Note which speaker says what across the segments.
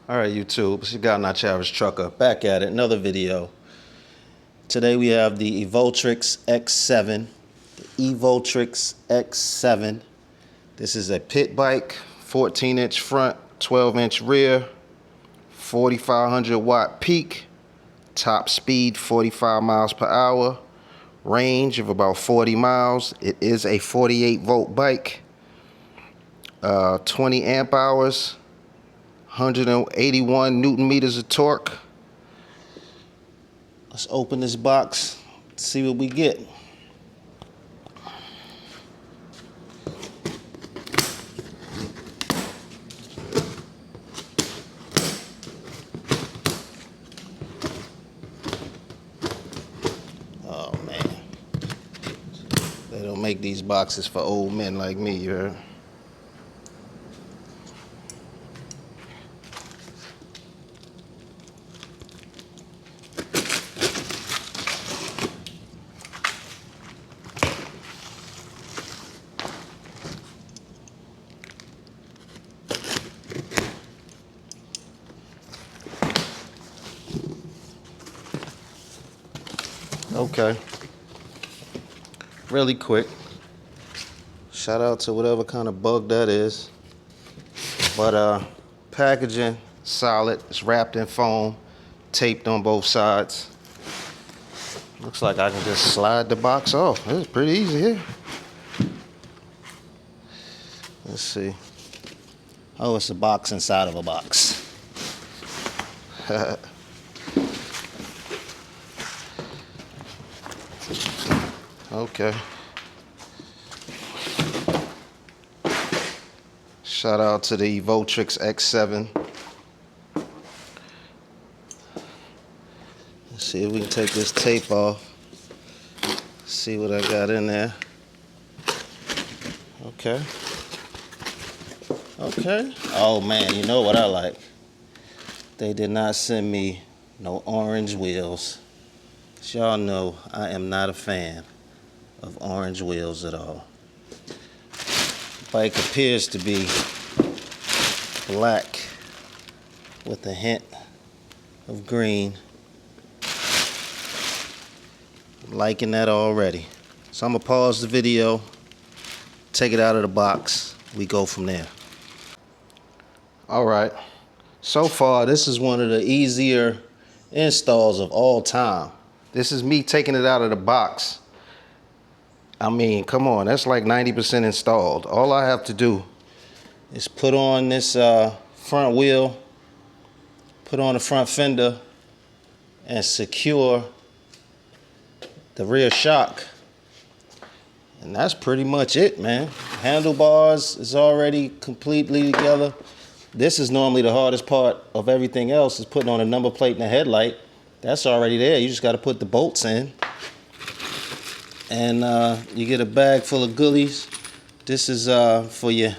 Speaker 1: All right, YouTube, it's your guy, Not Your Average Trucker, back at it, another video. Today we have the Evoltrix X7, the Evoltrix X7. This is a pit bike, 14-inch front, 12-inch rear, 4,500 watt peak, top speed 45 miles per hour, range of about 40 miles. It is a 48 volt bike, 20 amp hours. 181 Newton meters of torque. Let's open this box, see what we get. Oh man, they don't make these boxes for old men like me, you heard? Okay, really quick, shout out to whatever kind of bug that is, but packaging solid, it's wrapped in foam, taped on both sides. Looks like I can just slide the box off. It's pretty easy here. Let's see. Oh, it's a box inside of a box. Okay. Shout out to the Evoltrix X7. Let's see if we can take this tape off. See what I got in there. Okay. Okay. Oh man, you know what I like? They did not send me no orange wheels. As y'all know, I am not a fan of orange wheels at all. Bike appears to be black with a hint of green. I'm liking that already. So I'm gonna pause the video, take it out of the box, we go from there. All right, so far this is one of the easier installs of all time. This is me taking it out of the box. I mean, come on, that's like 90% installed. All I have to do is put on this front wheel, put on the front fender, and secure the rear shock. And that's pretty much it, man. Handlebars is already completely together. This is normally the hardest part of everything else, is putting on a number plate and a headlight. That's already there. You just got to put the bolts in. And you get a bag full of goodies. This is for your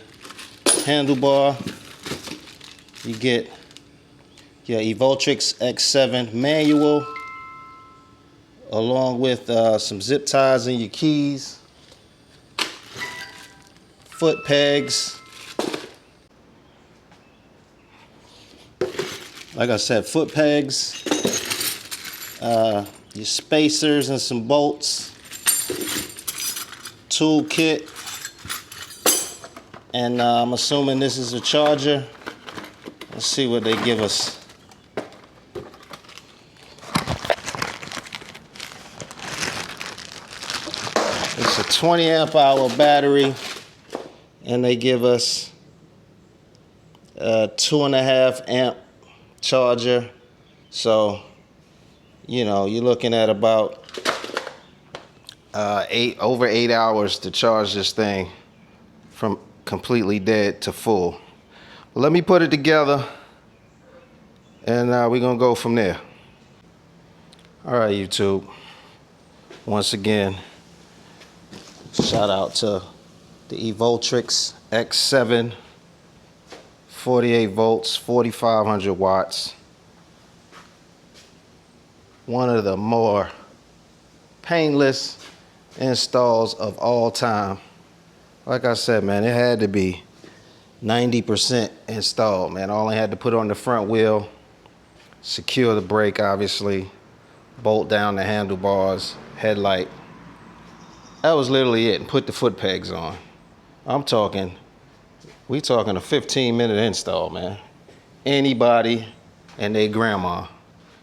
Speaker 1: handlebar. You get your Evoltrix X7 manual, along with some zip ties and your keys, foot pegs. Like I said, foot pegs, your spacers and some bolts, tool kit, and I'm assuming this is a charger. Let's see what they give us. It's a 20 amp hour battery, and they give us a 2.5 amp charger. So, you know, you're looking at about over 8 hours to charge this thing from completely dead to full. Well, let me put it together, and we're gonna go from there. All right, YouTube. Once again, shout out to the Evoltrix X7, 48 volts, 4,500 watts. One of the more painless installs of all time. Like I said, man, it had to be 90% installed, man. All I had to put on the front wheel, secure the brake, obviously, bolt down the handlebars, headlight. That was literally it, and put the foot pegs on. We talking a 15-minute install, man. Anybody and their grandma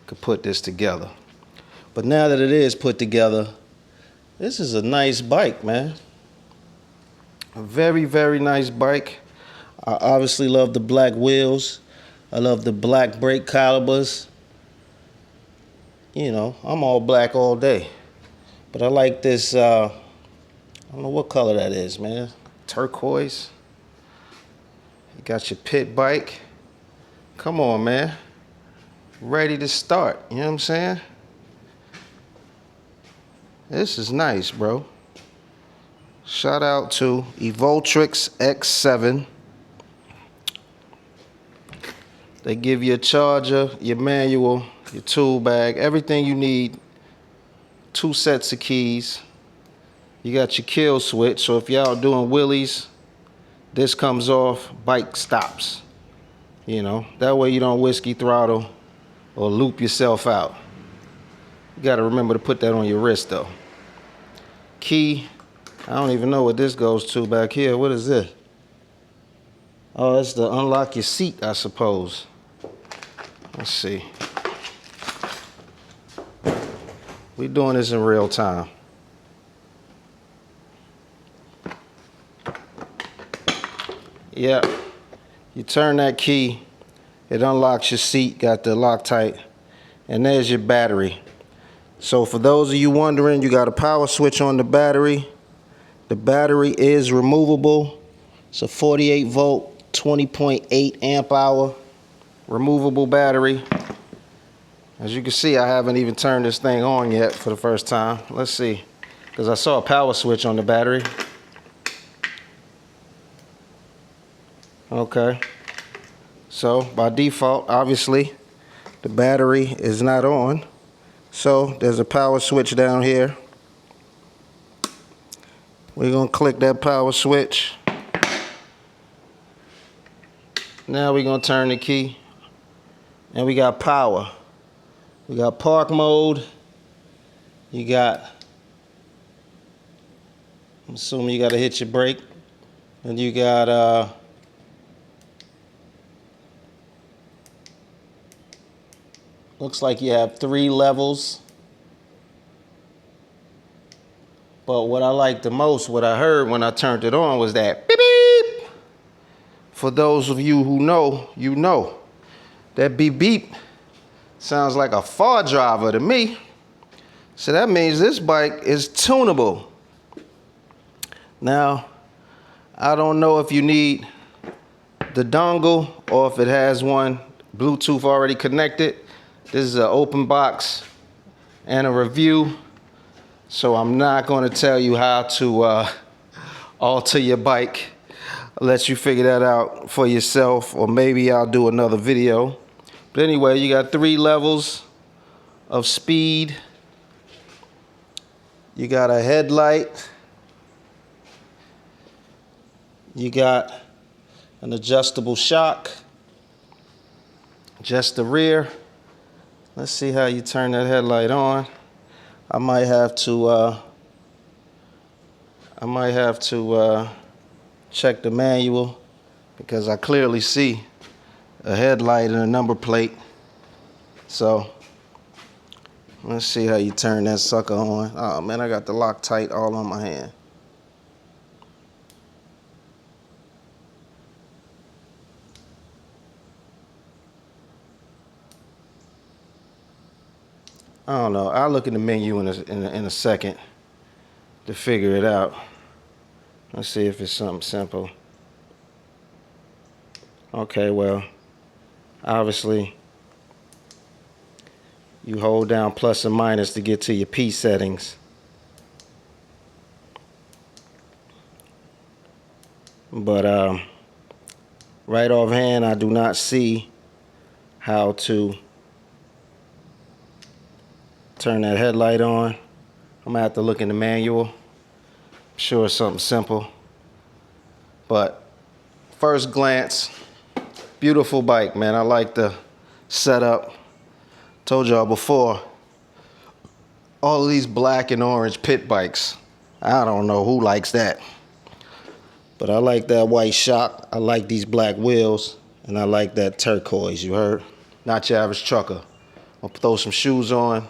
Speaker 1: could put this together. But now that it is put together, this is a nice bike, man. A very, very nice bike. I obviously love the black wheels. I love the black brake calipers. You know, I'm all black all day. But I like this, I don't know what color that is, man. Turquoise. You got your pit bike. Come on, man. Ready to start, you know what I'm saying? This is nice, bro. Shout out to Evoltrix X7. They give you a charger, your manual, your tool bag, everything you need. 2 sets of keys. You got your kill switch, so if y'all doing wheelies, this comes off, bike stops. You know, that way you don't whiskey throttle or loop yourself out. You gotta remember to put that on your wrist though. Key, I don't even know what this goes to back here. What is this? Oh, that's to unlock your seat, I suppose. Let's see. We're doing this in real time. Yeah, you turn that key, it unlocks your seat, got the Loctite, and there's your battery. So for those of you wondering, you got a power switch on the battery. The battery is removable. It's a 48 volt, 20.8 amp hour removable battery. As you can see, I haven't even turned this thing on yet for the first time. Let's see, because I saw a power switch on the battery. Okay, so by default, obviously, the battery is not on. So there's a power switch down here. We're gonna click that power switch. Now we're gonna turn the key, and we got power. We got park mode. You got, I'm assuming you gotta hit your brake. And you got, looks like you have 3 levels. But what I liked the most, what I heard when I turned it on was that beep beep. For those of you who know, you know. That beep beep sounds like a far driver to me. So that means this bike is tunable. Now, I don't know if you need the dongle or if it has one Bluetooth already connected. This is an open box and a review, so I'm not going to tell you how to alter your bike. I'll let you figure that out for yourself, or maybe I'll do another video. But anyway, you got 3 levels of speed. You got a headlight. You got an adjustable shock. Just the rear. Let's see how you turn that headlight on. I might have to check the manual, because I clearly see a headlight and a number plate. So let's see how you turn that sucker on. Oh man, I got the Loctite all on my hand. I don't know. I'll look in the menu in a second to figure it out. Let's see if it's something simple. Okay, well, obviously, you hold down plus and minus to get to your P settings. But right offhand, I do not see how to turn that headlight on. I'm gonna have to look in the manual. I'm sure it's something simple. But First glance, beautiful bike, man. I like the setup. Told y'all before, all of these black and orange pit bikes, I don't know who likes that. But I like that white shock. I like these black wheels. And I like that turquoise, you heard? Not your average trucker. I'm gonna throw some shoes on.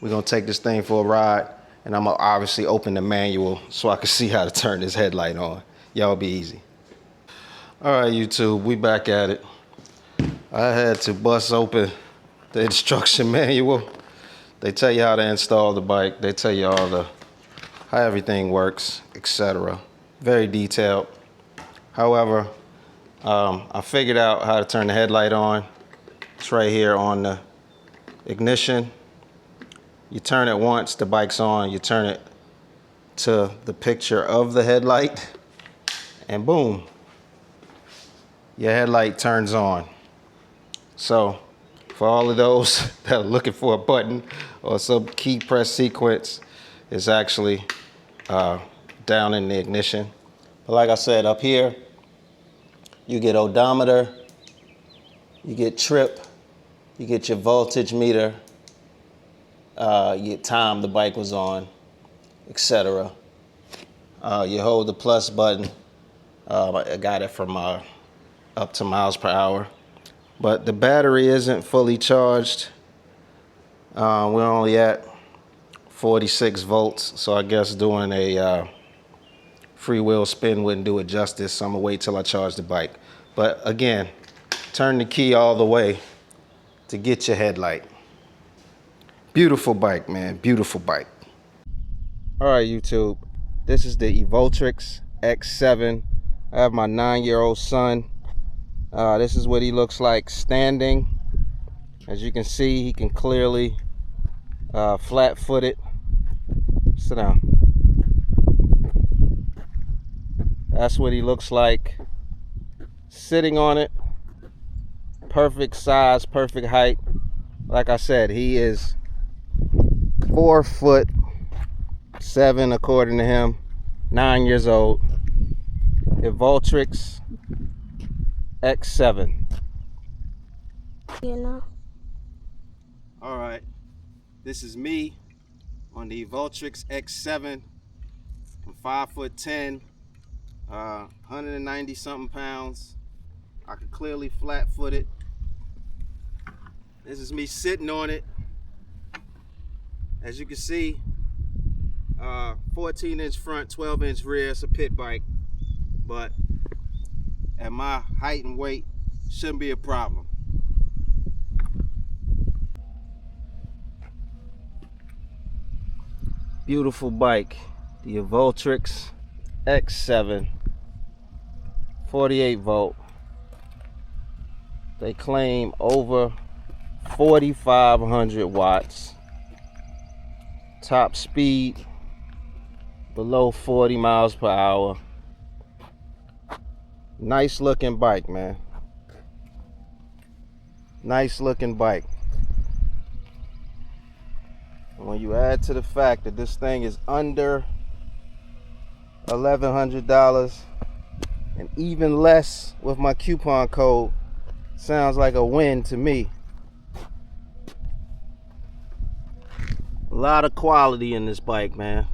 Speaker 1: We're gonna take this thing for a ride. And I'm gonna obviously open the manual so I can see how to turn this headlight on. Y'all be easy. All right, YouTube, we back at it. I had to bust open the instruction manual. They tell you how to install the bike. They tell you how everything works, etc. Very detailed. However, I figured out how to turn the headlight on. It's right here on the ignition. You turn it once, the bike's on. You turn it to the picture of the headlight, and boom, your headlight turns on. So, for all of those that are looking for a button or some key press sequence, it's actually down in the ignition. But like I said, up here, you get odometer, you get trip, you get your voltage meter, you get time the bike was on, etc. You hold the plus button. I got it from up to miles per hour. But the battery isn't fully charged. We're only at 46 volts, so I guess doing a freewheel spin wouldn't do it justice, so I'm gonna wait till I charge the bike. But again, turn the key all the way to get your headlight. Beautiful bike, man, beautiful bike. All right, YouTube, this is the Evoltrix X7. I have my 9-year-old son. This is what he looks like standing. As you can see, he can clearly flat-footed. Sit down. That's what he looks like sitting on it. Perfect size, perfect height. Like I said, he is 4'7" according to him, 9 years old. Evoltrix X7.
Speaker 2: You know.
Speaker 1: All right, this is me on the Evoltrix X7. I'm 5'10", 190 something pounds. I can clearly flat-foot it. This is me sitting on it. As you can see, 14-inch front, 12-inch rear. It's a pit bike, but at my height and weight, shouldn't be a problem. Beautiful bike, the Evoltrix X7, 48 volt. They claim over 4,500 watts. Top speed below 40 miles per hour. Nice looking bike, man. Nice looking bike. When you add to the fact that this thing is under $1,100 and even less with my coupon code, sounds like a win to me. A lot of quality in this bike, man.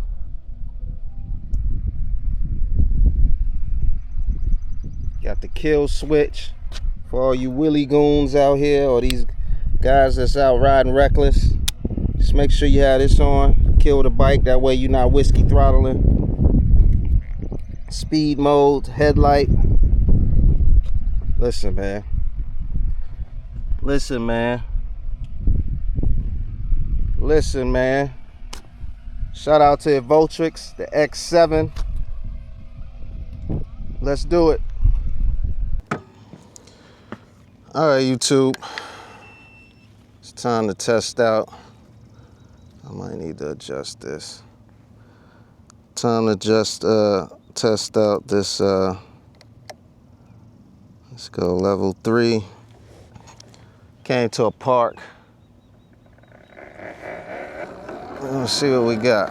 Speaker 1: Got the kill switch for all you willy goons out here, or these guys that's out riding reckless. Just make sure you have this on. Kill the bike, that way you're not whiskey throttling. Speed mode, headlight. Listen, man. Listen, man. Listen, man. Shout out to Evoltrix, the X7. Let's do it. All right, YouTube. It's time to test out. I might need to adjust this. Time to just test out this. Let's go level 3. Came to a park. Let's see what we got.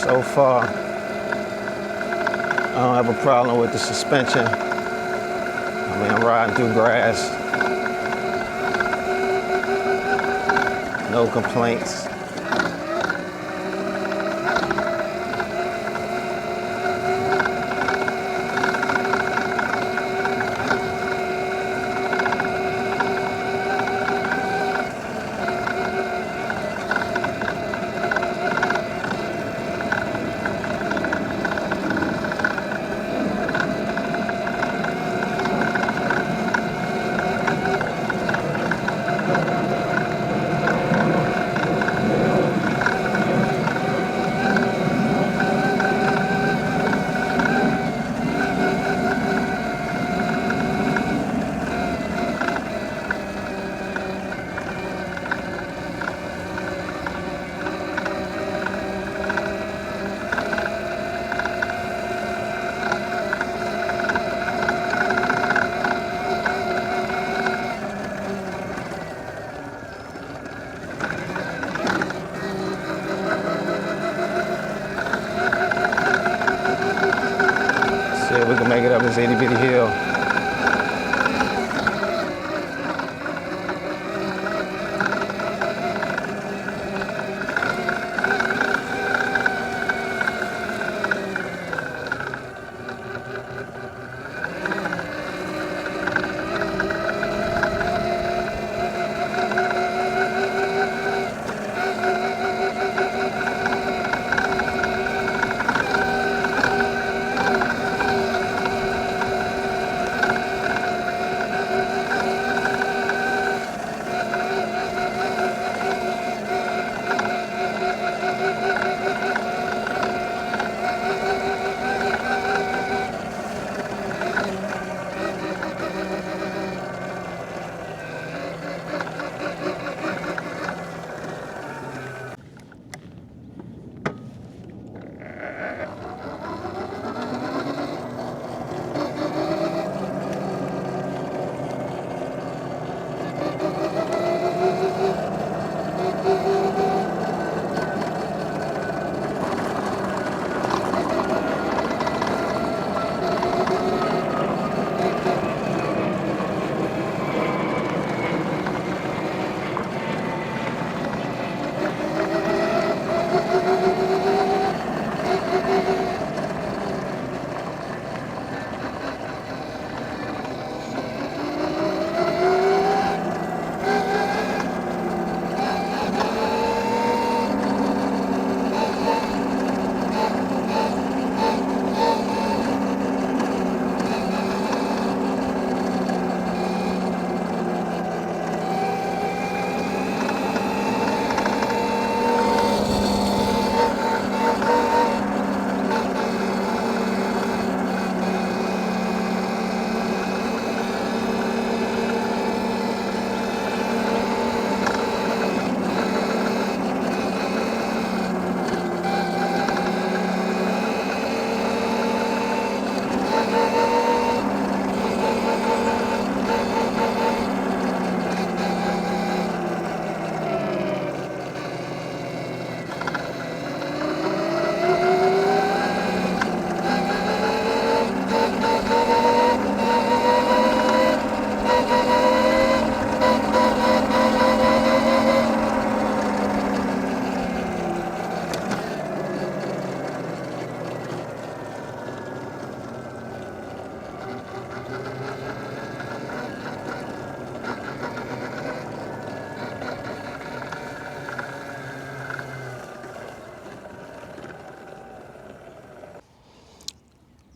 Speaker 1: So far, I don't have a problem with the suspension. I mean, I'm riding through grass. No complaints. See if we can make it up this itty bitty hill.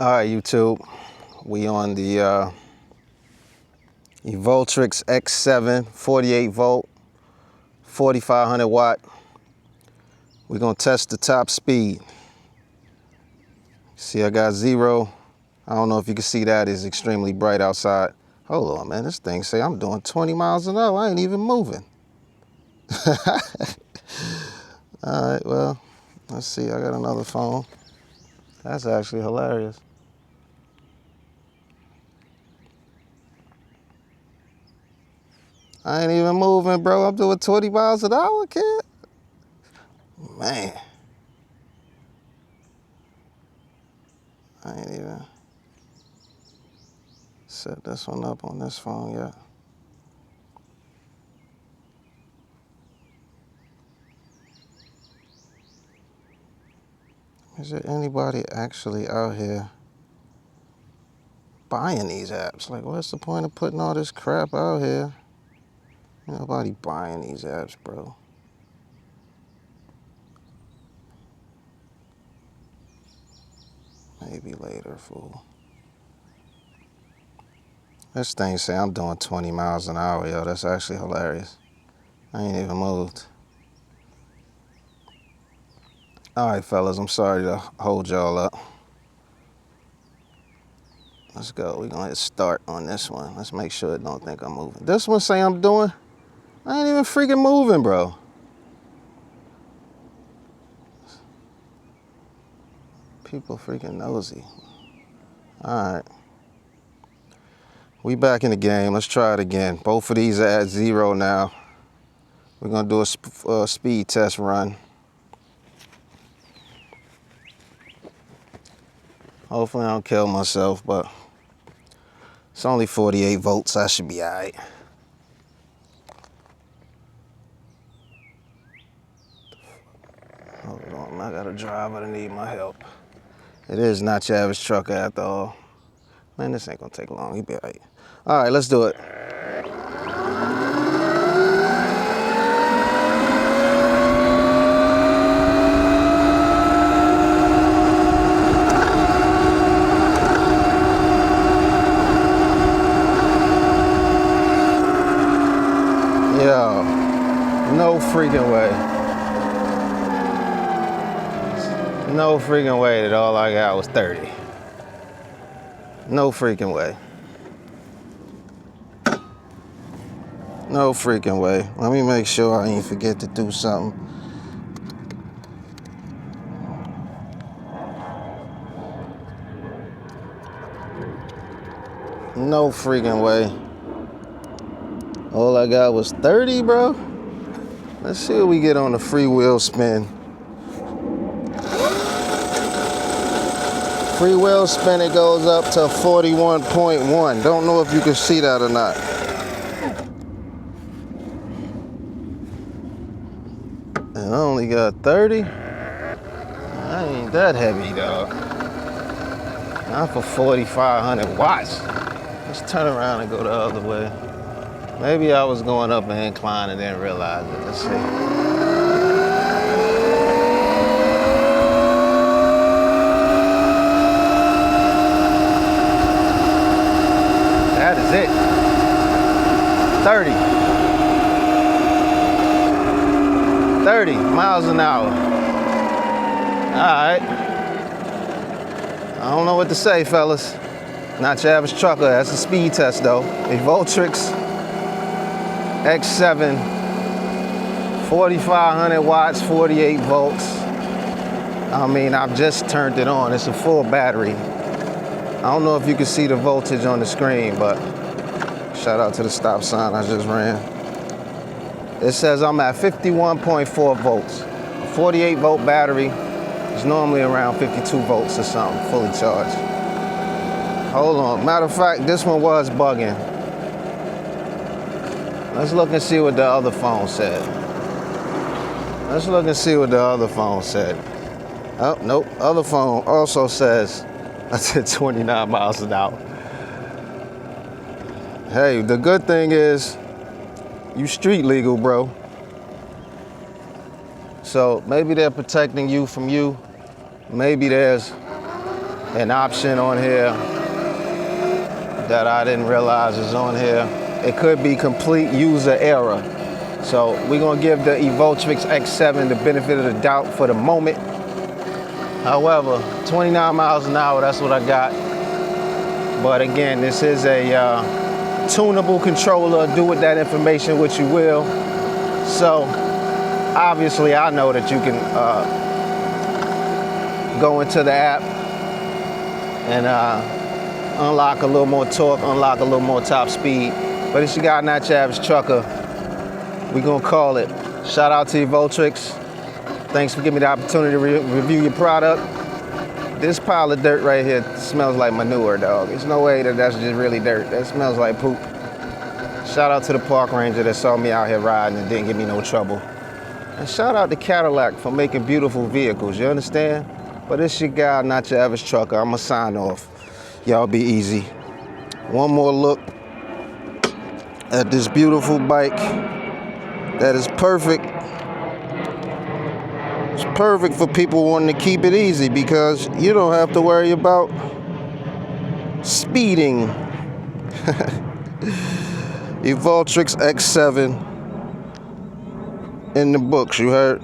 Speaker 1: All right, YouTube. We on the Evoltrix X7, 48 volt, 4500 watt. We're gonna test the top speed. See, I got 0. I don't know if you can see that. It's extremely bright outside. Hold on, man. This thing say I'm doing 20 miles an hour. I ain't even moving. All right, well, let's see. I got another phone. That's actually hilarious. I ain't even moving, bro. I'm doing 20 miles an hour, kid. Man. set this one up on this phone yet. Is there anybody actually out here buying these apps? Like, what's the point of putting all this crap out here? Nobody buying these apps, bro. Maybe later, fool. This thing say I'm doing 20 miles an hour, yo. That's actually hilarious. I ain't even moved. All right, fellas, I'm sorry to hold y'all up. Let's go. We're gonna hit start on this one. Let's make sure it don't think I'm moving. This one say I'm doing. I ain't even freaking moving, bro. People freaking nosy. All right. We back in the game. Let's try it again. Both of these are at 0 now. We're gonna do a speed test run. Hopefully I don't kill myself, but it's only 48 volts. I should be all right. Hold on, I got a driver that need my help. It is not your average trucker after all. Man, this ain't gonna take long. He be all right. All right, let's do it. Yo, no freaking way. No freaking way that all I got was 30. No freaking way. No freaking way. Let me make sure I ain't forget to do something. No freaking way. All I got was 30, bro. Let's see what we get on the freewheel spin. Freewheel spin, it goes up to 41.1. Don't know if you can see that or not. And I only got 30. I ain't that heavy, dog. Not for 4,500 watts. Let's turn around and go the other way. Maybe I was going up an incline and didn't realize it. Let's see. That is it. 30. 30 miles an hour. All right. I don't know what to say, fellas. Not your average trucker. That's a speed test, though. Evoltrix X7, 4,500 watts, 48 volts. I mean, I've just turned it on. It's a full battery. I don't know if you can see the voltage on the screen, but shout out to the stop sign I just ran. It says I'm at 51.4 volts. A 48 volt battery is normally around 52 volts or something, fully charged. Hold on, matter of fact, this one was bugging. Let's look and see what the other phone said. Let's look and see what the other phone said. Oh, nope, other phone also says I did 29 miles an hour. Hey, the good thing is you street legal, bro. So maybe they're protecting you from you. Maybe there's an option on here that I didn't realize is on here. It could be complete user error. So we're gonna give the Evoltrix X7 the benefit of the doubt for the moment. However, 29 miles an hour, that's what I got. But again, this is a tunable controller. Do with that information what you will. So obviously I know that you can go into the app and unlock a little more torque, unlock a little more top speed. But if you got not your average trucker, we're gonna call it. Shout out to Evoltrix. Thanks for giving me the opportunity to review your product. This pile of dirt right here smells like manure, dog. There's no way that that's just really dirt. That smells like poop. Shout out to the park ranger that saw me out here riding and didn't give me no trouble. And shout out to Cadillac for making beautiful vehicles, you understand? But it's your guy, not your average trucker. I'ma sign off. Y'all be easy. One more look at this beautiful bike that is perfect. It's perfect for people wanting to keep it easy because you don't have to worry about speeding. Evoltrix X7 in the books, you heard?